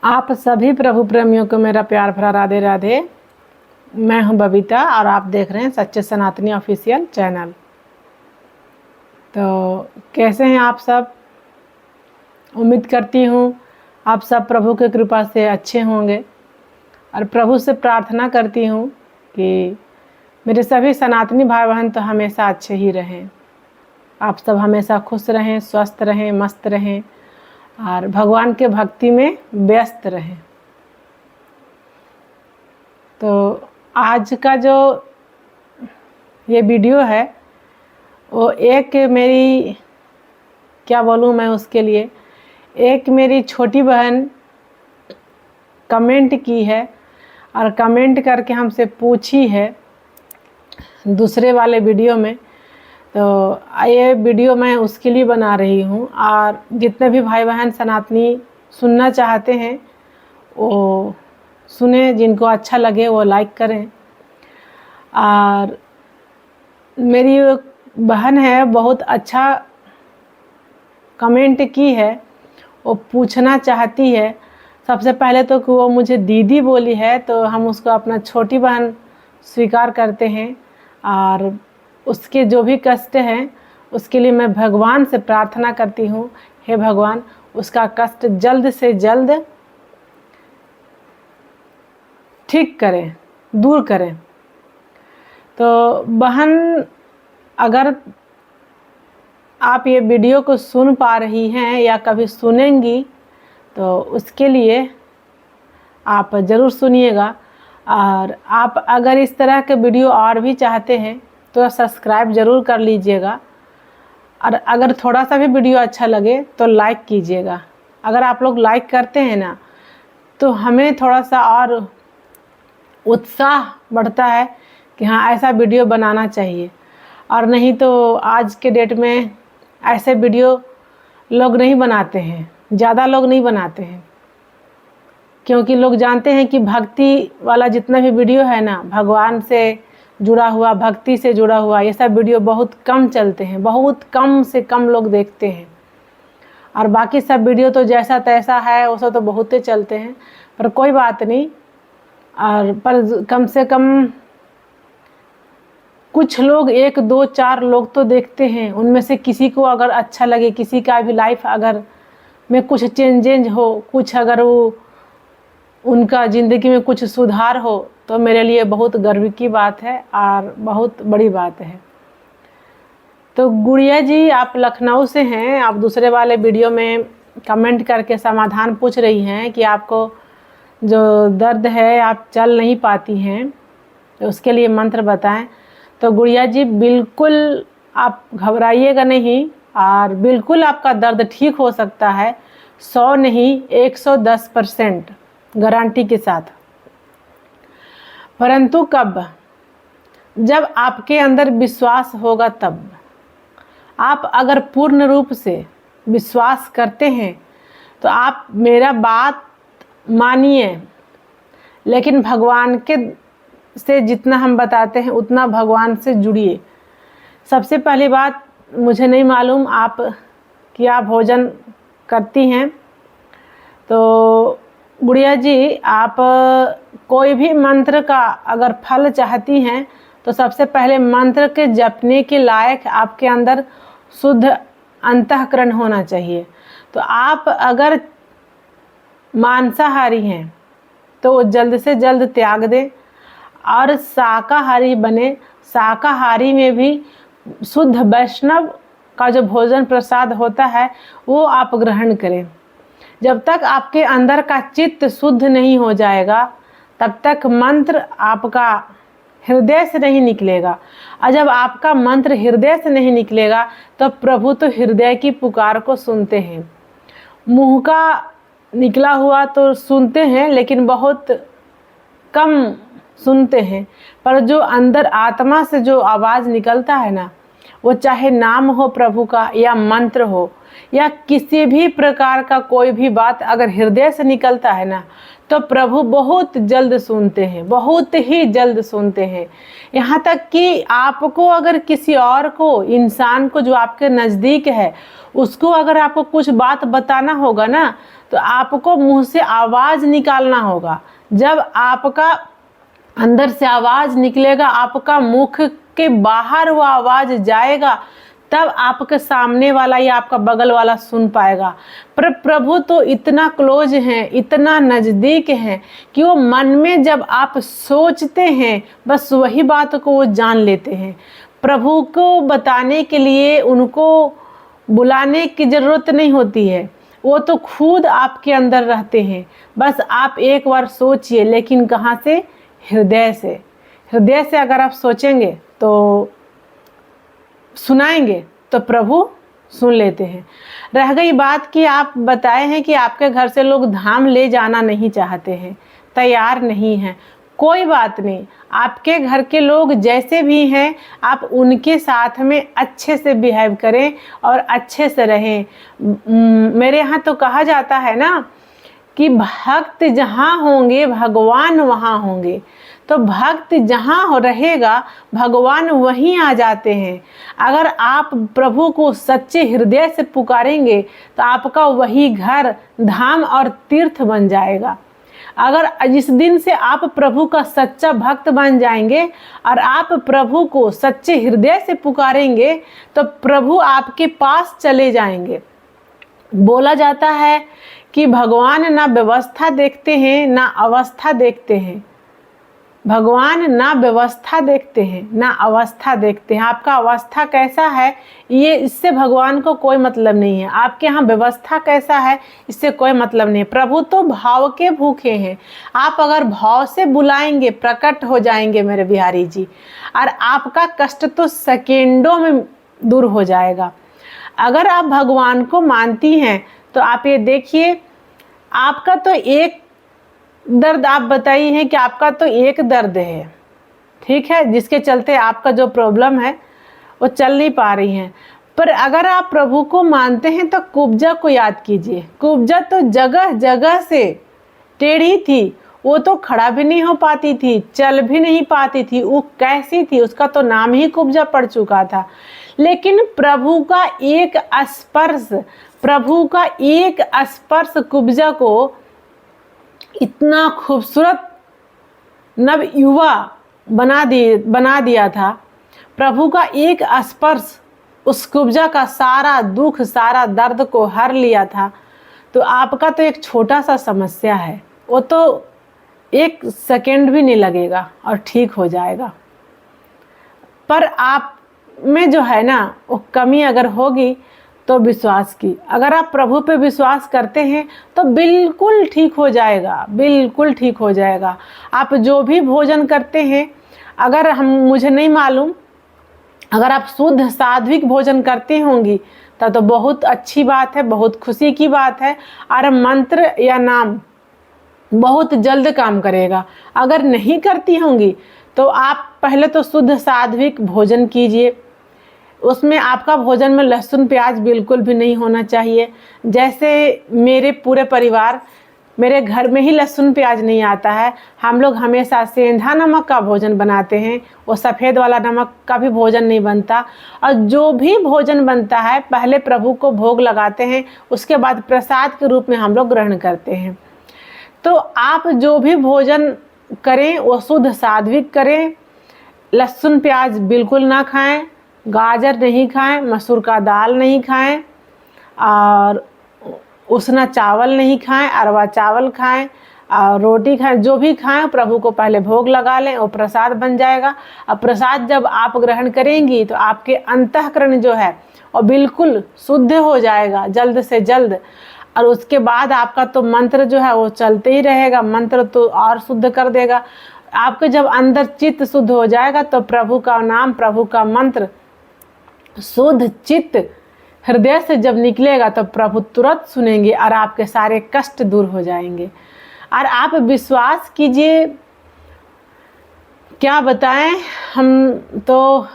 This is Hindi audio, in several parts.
आप सभी प्रभु प्रेमियों को मेरा प्यार भरा राधे राधे। मैं हूं बबीता और आप देख रहे हैं सच्चे सनातनी ऑफिशियल चैनल। तो कैसे हैं आप सब? उम्मीद करती हूं आप सब प्रभु की कृपा से अच्छे होंगे और प्रभु से प्रार्थना करती हूं कि मेरे सभी सनातनी भाई बहन तो हमेशा अच्छे ही रहें। आप सब हमेशा खुश रहें, स्वस्थ रहें, मस्त रहें और भगवान के भक्ति में व्यस्त रहें। तो आज का जो ये वीडियो है वो एक मेरी क्या बोलूँ मैं उसके लिए, एक मेरी छोटी बहन कमेंट की है और कमेंट करके हमसे पूछी है दूसरे वाले वीडियो में। तो ये वीडियो मैं उसके लिए बना रही हूँ और जितने भी भाई बहन सनातनी सुनना चाहते हैं वो सुने, जिनको अच्छा लगे वो लाइक करें। और मेरी बहन है, बहुत अच्छा कमेंट की है, वो पूछना चाहती है सबसे पहले तो कि वो मुझे दीदी बोली है, तो हम उसको अपना छोटी बहन स्वीकार करते हैं और उसके जो भी कष्ट हैं उसके लिए मैं भगवान से प्रार्थना करती हूँ, हे भगवान उसका कष्ट जल्द से जल्द ठीक करें, दूर करें। तो बहन, अगर आप ये वीडियो को सुन पा रही हैं या कभी सुनेंगी तो उसके लिए आप ज़रूर सुनिएगा। और आप अगर इस तरह के वीडियो और भी चाहते हैं तो सब्सक्राइब ज़रूर कर लीजिएगा और अगर थोड़ा सा भी वीडियो अच्छा लगे तो लाइक कीजिएगा। अगर आप लोग लाइक करते हैं ना तो हमें थोड़ा सा और उत्साह बढ़ता है कि हाँ ऐसा वीडियो बनाना चाहिए। और नहीं तो आज के डेट में ऐसे वीडियो लोग नहीं बनाते हैं, ज़्यादा लोग नहीं बनाते हैं, क्योंकि लोग जानते हैं कि भक्ति वाला जितना भी वीडियो है ना, भगवान से जुड़ा हुआ, भक्ति से जुड़ा हुआ, ये सब वीडियो बहुत कम चलते हैं, बहुत कम से कम लोग देखते हैं। और बाकी सब वीडियो तो जैसा तैसा है वो सब तो बहुत चलते हैं, पर कोई बात नहीं। और पर कम से कम कुछ लोग, 1 2 4 लोग तो देखते हैं, उनमें से किसी को अगर अच्छा लगे, किसी का भी लाइफ अगर में कुछ चेंजेज हो, कुछ अगर वो उनका ज़िंदगी में कुछ सुधार हो तो मेरे लिए बहुत गर्व की बात है और बहुत बड़ी बात है। तो गुड़िया जी, आप लखनऊ से हैं, आप दूसरे वाले वीडियो में कमेंट करके समाधान पूछ रही हैं कि आपको जो दर्द है आप चल नहीं पाती हैं तो उसके लिए मंत्र बताएं। तो गुड़िया जी, बिल्कुल आप घबराइएगा नहीं और बिल्कुल आपका दर्द ठीक हो सकता है, 100 नहीं 110% गारंटी के साथ। परंतु कब? जब आपके अंदर विश्वास होगा तब। आप अगर पूर्ण रूप से विश्वास करते हैं तो आप मेरा बात मानिए, लेकिन भगवान के से जितना हम बताते हैं उतना भगवान से जुड़िए। सबसे पहली बात, मुझे नहीं मालूम आप क्या भोजन करती हैं, तो गुड़िया जी आप कोई भी मंत्र का अगर फल चाहती हैं तो सबसे पहले मंत्र के जपने के लायक आपके अंदर शुद्ध अंतःकरण होना चाहिए। तो आप अगर मांसाहारी हैं तो जल्द से जल्द त्याग दें और शाकाहारी बने। शाकाहारी में भी शुद्ध वैष्णव का जो भोजन प्रसाद होता है वो आप ग्रहण करें। जब तक आपके अंदर का चित्त शुद्ध नहीं हो जाएगा तब तक मंत्र आपका हृदय से नहीं निकलेगा, और जब आपका मंत्र हृदय से नहीं निकलेगा तो प्रभु तो हृदय की पुकार को सुनते हैं। मुंह का निकला हुआ तो सुनते हैं लेकिन बहुत कम सुनते हैं, पर जो अंदर आत्मा से जो आवाज़ निकलता है ना वो चाहे नाम हो प्रभु का या मंत्र हो या किसी भी प्रकार का कोई भी बात अगर हृदय से निकलता है ना, तो प्रभु बहुत जल्द सुनते हैं, बहुत ही जल्द सुनते हैं। यहाँ तक कि आपको अगर किसी और को, इंसान को जो आपके नज़दीक है, उसको अगर आपको कुछ बात बताना होगा ना, तो आपको मुंह से आवाज़ निकालना होगा। जब आपका अंदर से आवाज़ निकलेगा, आपका मुख के बाहर वो आवाज़ जाएगा, तब आपके सामने वाला या आपका बगल वाला सुन पाएगा। पर प्रभु तो इतना क्लोज हैं, इतना नज़दीक हैं कि वो मन में जब आप सोचते हैं, बस वही बात को वो जान लेते हैं। प्रभु को बताने के लिए उनको बुलाने की ज़रूरत नहीं होती है, वो तो खुद आपके अंदर रहते हैं। बस आप एक बार सोचिए, लेकिन कहाँ से? हृदय से। हृदय से अगर आप सोचेंगे तो सुनाएंगे, तो प्रभु सुन लेते हैं। रह गई बात कि आप बताए हैं कि आपके घर से लोग धाम ले जाना नहीं चाहते हैं, तैयार नहीं हैं। कोई बात नहीं, आपके घर के लोग जैसे भी हैं, आप उनके साथ में अच्छे से बिहेव करें और अच्छे से रहें। मेरे यहाँ तो कहा जाता है ना कि भक्त जहाँ होंगे भगवान वहाँ होंगे। तो भक्त जहाँ रहेगा भगवान वहीं आ जाते हैं। अगर आप प्रभु को सच्चे हृदय से पुकारेंगे तो आपका वही घर धाम और तीर्थ बन जाएगा। अगर जिस दिन से आप प्रभु का सच्चा भक्त बन जाएंगे और आप प्रभु को सच्चे हृदय से पुकारेंगे, तो प्रभु आपके पास चले जाएंगे। बोला जाता है कि भगवान ना व्यवस्था देखते हैं ना अवस्था देखते हैं। भगवान ना व्यवस्था देखते हैं ना अवस्था देखते हैं। आपका अवस्था कैसा है ये, इससे भगवान को कोई मतलब नहीं है। आपके यहाँ व्यवस्था कैसा है इससे कोई मतलब नहीं है। प्रभु तो भाव के भूखे हैं। आप अगर भाव से बुलाएंगे प्रकट हो जाएंगे मेरे बिहारी जी, और आपका कष्ट तो सेकेंडों में दूर हो जाएगा। अगर आप भगवान को मानती हैं तो आप ये देखिए, आपका तो एक दर्द आप बताइए है कि आपका तो एक दर्द है, ठीक है, जिसके चलते आपका जो प्रॉब्लम है वो चल नहीं पा रही हैं। पर अगर आप प्रभु को मानते हैं तो कुब्जा को याद कीजिए। कुब्जा तो जगह जगह से टेढ़ी थी, वो तो खड़ा भी नहीं हो पाती थी, चल भी नहीं पाती थी। वो कैसी थी, उसका तो नाम ही कुब्जा पड़ चुका था। लेकिन प्रभु का एक स्पर्श, प्रभु का एक स्पर्श कुब्जा को इतना खूबसूरत नव युवा बना दिया था। प्रभु का एक स्पर्श उस कुब्जा का सारा दुख, सारा दर्द को हर लिया था। तो आपका तो एक छोटा सा समस्या है, वो तो एक सेकंड भी नहीं लगेगा और ठीक हो जाएगा। पर आप में जो है ना वो कमी अगर होगी तो विश्वास की। अगर आप प्रभु पे विश्वास करते हैं तो बिल्कुल ठीक हो जाएगा, बिल्कुल ठीक हो जाएगा। आप जो भी भोजन करते हैं, अगर मुझे नहीं मालूम, अगर आप शुद्ध सात्विक भोजन करते होंगी तो बहुत अच्छी बात है, बहुत खुशी की बात है। और मंत्र या नाम बहुत जल्द काम करेगा। अगर नहीं करती होंगी तो आप पहले तो शुद्ध सात्विक भोजन कीजिए। उसमें आपका भोजन में लहसुन प्याज बिल्कुल भी नहीं होना चाहिए। जैसे मेरे पूरे परिवार, मेरे घर में ही लहसुन प्याज नहीं आता है। हम लोग हमेशा सेंधा नमक का भोजन बनाते हैं, वो सफ़ेद वाला नमक का भी भोजन नहीं बनता। और जो भी भोजन बनता है पहले प्रभु को भोग लगाते हैं, उसके बाद प्रसाद के रूप में हम लोग ग्रहण करते हैं। तो आप जो भी भोजन करें वो शुद्ध सात्विक करें। लहसुन प्याज बिल्कुल ना खाएं, गाजर नहीं खाएं, मसूर का दाल नहीं खाएं, और उसना चावल नहीं खाएं, अरवा चावल खाएं, और रोटी खाएं। जो भी खाएं प्रभु को पहले भोग लगा लें, वो प्रसाद बन जाएगा। और प्रसाद जब आप ग्रहण करेंगी तो आपके अंतःकरण जो है वो बिल्कुल शुद्ध हो जाएगा जल्द से जल्द। और उसके बाद आपका तो मंत्र जो है वो चलते ही रहेगा, मंत्र तो और शुद्ध कर देगा। आपके जब अंदर चित्त शुद्ध हो जाएगा तो प्रभु का नाम, प्रभु का मंत्र शुद्ध चित्त हृदय से जब निकलेगा तो प्रभु तुरंत सुनेंगे और आपके सारे कष्ट दूर हो जाएंगे। और आप विश्वास कीजिए, क्या बताएं, हम तो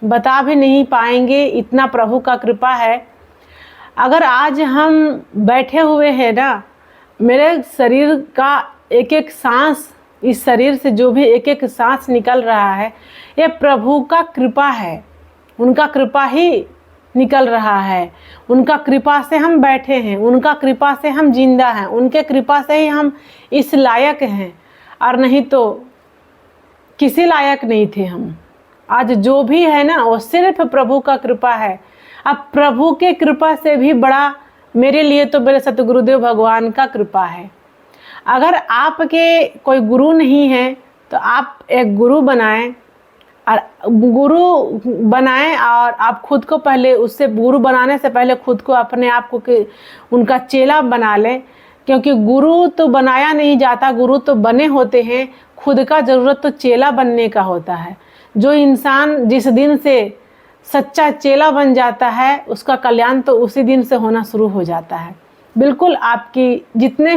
बता भी नहीं पाएंगे, इतना प्रभु का कृपा है। अगर आज हम बैठे हुए हैं ना, मेरे शरीर का एक एक सांस, इस शरीर से जो भी एक एक सांस निकल रहा है, ये प्रभु का कृपा है। उनका कृपा ही निकल रहा है। उनका कृपा से हम बैठे हैं, उनका कृपा से हम जिंदा हैं, उनके कृपा से ही हम इस लायक हैं, और नहीं तो किसी लायक नहीं थे हम। आज जो भी है ना, वो सिर्फ प्रभु का कृपा है। अब प्रभु के कृपा से भी बड़ा मेरे लिए तो मेरे सतगुरुदेव भगवान का कृपा है। अगर आपके कोई गुरु नहीं है तो आप एक गुरु बनाएं, और गुरु बनाएं, और आप खुद को पहले, उससे गुरु बनाने से पहले खुद को, अपने आप को उनका चेला बना लें। क्योंकि गुरु तो बनाया नहीं जाता, गुरु तो बने होते हैं। खुद का ज़रूरत तो चेला बनने का होता है। जो इंसान जिस दिन से सच्चा चेला बन जाता है, उसका कल्याण तो उसी दिन से होना शुरू हो जाता है। बिल्कुल आपकी जितने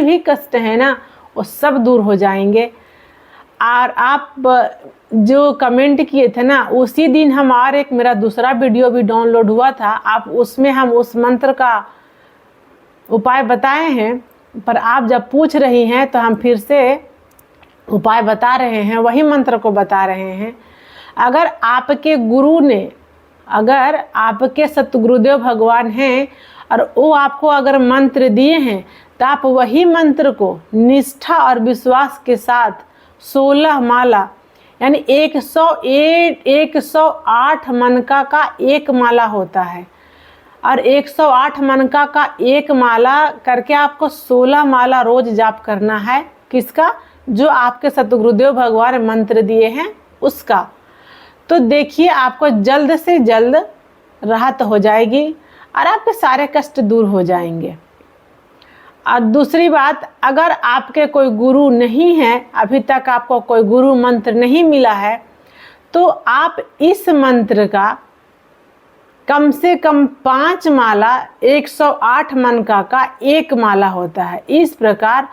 भी कष्ट हैं ना, वो सब दूर हो जाएंगे। और आप जो कमेंट किए थे ना, उसी दिन हमारा एक मेरा दूसरा वीडियो भी डाउनलोड हुआ था। आप उसमें हम उस मंत्र का उपाय बताए हैं, पर आप जब पूछ रही हैं तो हम फिर से उपाय बता रहे हैं, वही मंत्र को बता रहे हैं। अगर आपके गुरु ने, अगर आपके सतगुरुदेव भगवान हैं और वो आपको अगर मंत्र दिए हैं, तो आप वही मंत्र को निष्ठा और विश्वास के साथ 16 माला, यानी 108 मनका का एक माला होता है, और 108 मनका का एक माला करके आपको 16 माला रोज जाप करना है। किसका? जो आपके सतगुरुदेव भगवान मंत्र दिए हैं उसका। तो देखिए, आपको जल्द से जल्द राहत हो जाएगी और आपके सारे कष्ट दूर हो जाएंगे। और दूसरी बात, अगर आपके कोई गुरु नहीं है, अभी तक आपको कोई गुरु मंत्र नहीं मिला है, तो आप इस मंत्र का कम से कम 5 माला, 108 मनका का एक माला होता है, इस प्रकार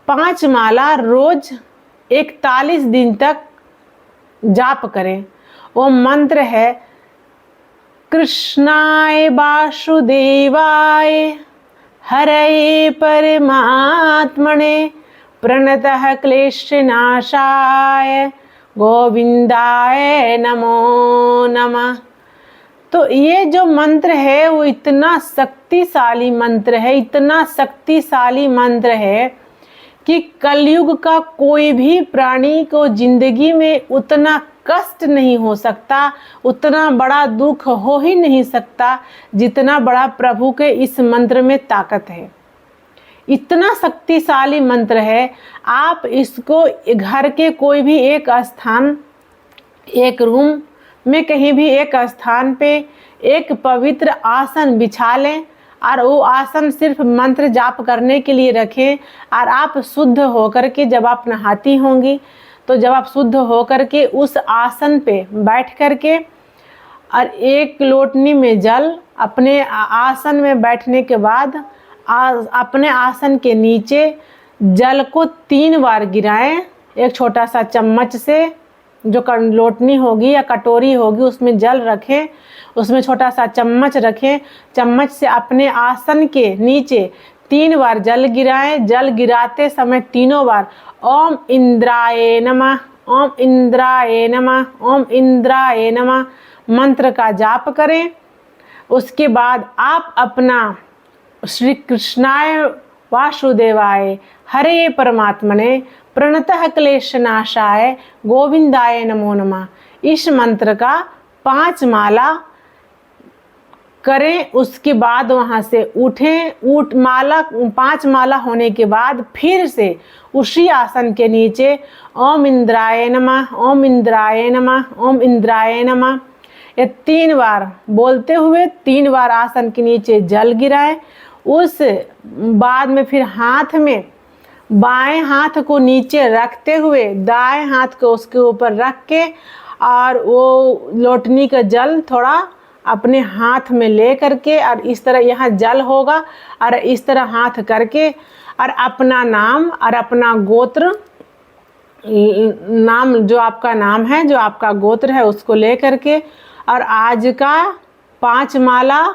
5 माला रोज 41 दिन तक जाप करें। वो मंत्र है, कृष्णाय वासुदेवाय हरये परमात्मने प्रणतः क्लेशनाशाय गोविंदाय नमो नमः। तो ये जो मंत्र है वो इतना शक्तिशाली मंत्र है, इतना शक्तिशाली मंत्र है कि कलयुग का कोई भी प्राणी को जिंदगी में उतना कष्ट नहीं हो सकता, उतना बड़ा दुख हो ही नहीं सकता जितना बड़ा प्रभु के इस मंत्र में ताकत है। इतना शक्तिशाली मंत्र है। आप इसको घर के कोई भी एक स्थान, एक रूम में, कहीं भी एक स्थान पे एक पवित्र आसन बिछा लें, और वो आसन सिर्फ मंत्र जाप करने के लिए रखें। और आप शुद्ध होकर के, जब आप नहाती होंगी, तो जब आप शुद्ध होकर के उस आसन पे बैठ कर के, और एक लोटनी में जल, अपने आसन में बैठने के बाद अपने आसन के नीचे जल को 3 बार गिराएं। एक छोटा सा चम्मच से, जो लोटनी होगी या कटोरी होगी, उसमें जल रखें, उसमें छोटा सा चम्मच रखें। चम्मच से अपने आसन के नीचे 3 बार जल गिराएं। जल गिराते समय तीनों बार ओम इंद्राय नमः, ओम इंद्राय नमः, ओम इंद्राय नमः मंत्र का जाप करें। उसके बाद आप अपना श्री कृष्णाय वासुदेवाय हरे परमात्मने प्रणतः क्लेशनाशाय गोविंदाय नमो नमः, इस मंत्र का 5 माला करें। उसके बाद वहाँ से उठें। 5 माला होने के बाद फिर से उसी आसन के नीचे ओम इंद्राय नमः, ओम इंद्राय नमः, ओम इंद्राय नमः, ये 3 बार बोलते हुए 3 बार आसन के नीचे जल गिराएं। उस बाद में फिर हाथ में, बाएं हाथ को नीचे रखते हुए दाएं हाथ को उसके ऊपर रख के, और वो लोटनी का जल थोड़ा अपने हाथ में ले करके, और इस तरह यहाँ जल होगा, और इस तरह हाथ करके, और अपना नाम और अपना गोत्र नाम, जो आपका नाम है, जो आपका गोत्र है, उसको ले करके और आज का 5 माला,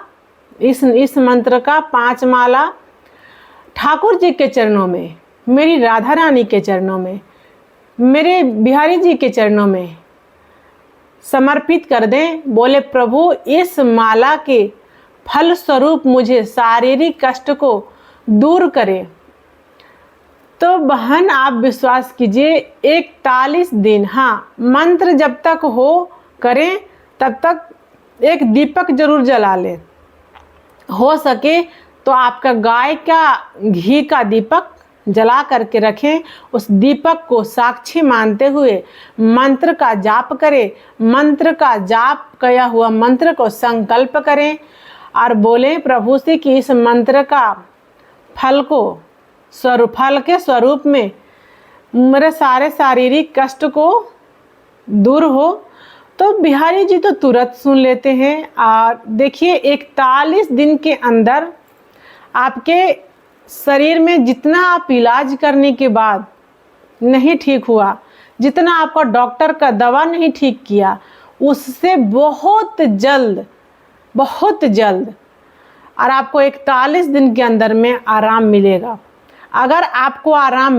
इस मंत्र का 5 माला ठाकुर जी के चरणों में, मेरी राधा रानी के चरणों में, मेरे बिहारी जी के चरणों में समर्पित कर दें। बोले प्रभु इस माला के फल स्वरूप मुझे शारीरिक कष्ट को दूर करें। तो बहन आप विश्वास कीजिए 41 दिन, हाँ, मंत्र जब तक हो करें तब तक एक दीपक जरूर जला लें। हो सके तो आपका गाय का घी का दीपक जला करके रखें। उस दीपक को साक्षी मानते हुए मंत्र का जाप करें। मंत्र का जाप किया हुआ मंत्र को संकल्प करें और बोलें प्रभु से कि इस मंत्र का फल के स्वरूप में मेरे सारे शारीरिक कष्ट को दूर हो। तो बिहारी जी तो तुरंत सुन लेते हैं। और देखिए 41 दिन के अंदर आपके शरीर में जितना आप इलाज करने के बाद नहीं ठीक हुआ, जितना आपका डॉक्टर का दवा नहीं ठीक किया, उससे बहुत जल्द और आपको 41 दिन के अंदर में आराम मिलेगा। अगर आपको आराम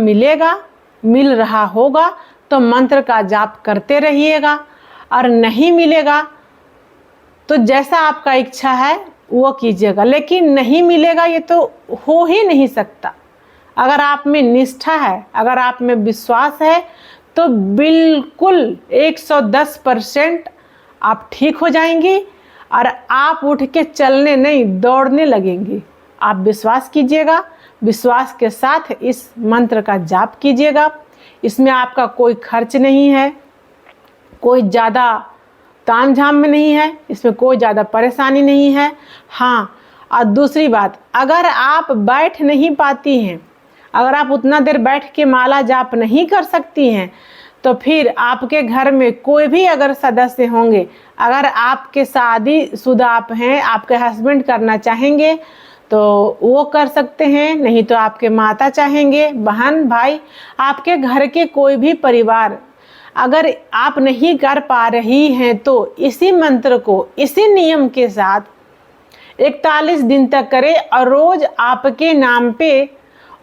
मिल रहा होगा तो मंत्र का जाप करते रहिएगा, और नहीं मिलेगा तो जैसा आपका इच्छा है वो कीजिएगा। लेकिन नहीं मिलेगा ये तो हो ही नहीं सकता। अगर आप में निष्ठा है, अगर आप में विश्वास है तो बिल्कुल 110% आप ठीक हो जाएंगी और आप उठ के चलने नहीं, दौड़ने लगेंगी। आप विश्वास कीजिएगा, विश्वास के साथ इस मंत्र का जाप कीजिएगा। इसमें आपका कोई खर्च नहीं है, कोई ज़्यादा तामझाम में नहीं है, इसमें कोई ज़्यादा परेशानी नहीं है। हाँ, और दूसरी बात, अगर आप बैठ नहीं पाती हैं, अगर आप उतना देर बैठ के माला जाप नहीं कर सकती हैं, तो फिर आपके घर में कोई भी अगर सदस्य होंगे, अगर आपके शादीशुदा आप हैं, आपके हस्बैंड करना चाहेंगे तो वो कर सकते हैं, नहीं तो आपके माता चाहेंगे, बहन भाई, आपके घर के कोई भी परिवार अगर आप नहीं कर पा रही हैं तो इसी मंत्र को इसी नियम के साथ 41 दिन तक करें और रोज आपके नाम पे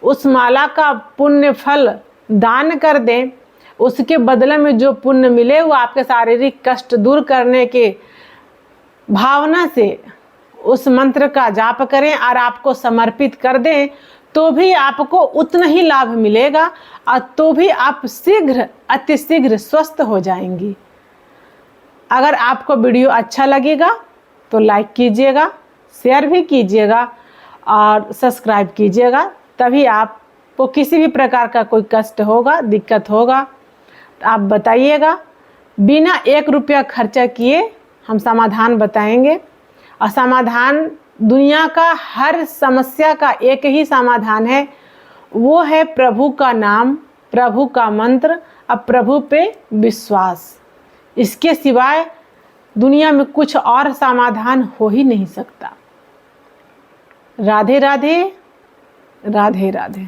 उस माला का पुण्य फल दान कर दें। उसके बदले में जो पुण्य मिले वो आपके शारीरिक कष्ट दूर करने के भावना से उस मंत्र का जाप करें और आपको समर्पित कर दें, तो भी आपको उतना ही लाभ मिलेगा और तो भी आप अतिशीघ्र स्वस्थ हो जाएंगी। अगर आपको वीडियो अच्छा लगेगा तो लाइक कीजिएगा, शेयर भी कीजिएगा और सब्सक्राइब कीजिएगा। तभी आपको किसी भी प्रकार का कोई कष्ट होगा, दिक्कत होगा तो आप बताइएगा। बिना 1 रुपया खर्चा किए हम समाधान बताएंगे। और समाधान, दुनिया का हर समस्या का एक ही समाधान है, वो है प्रभु का नाम, प्रभु का मंत्र और प्रभु पे विश्वास। इसके सिवाय दुनिया में कुछ और समाधान हो ही नहीं सकता। राधे राधे, राधे राधे।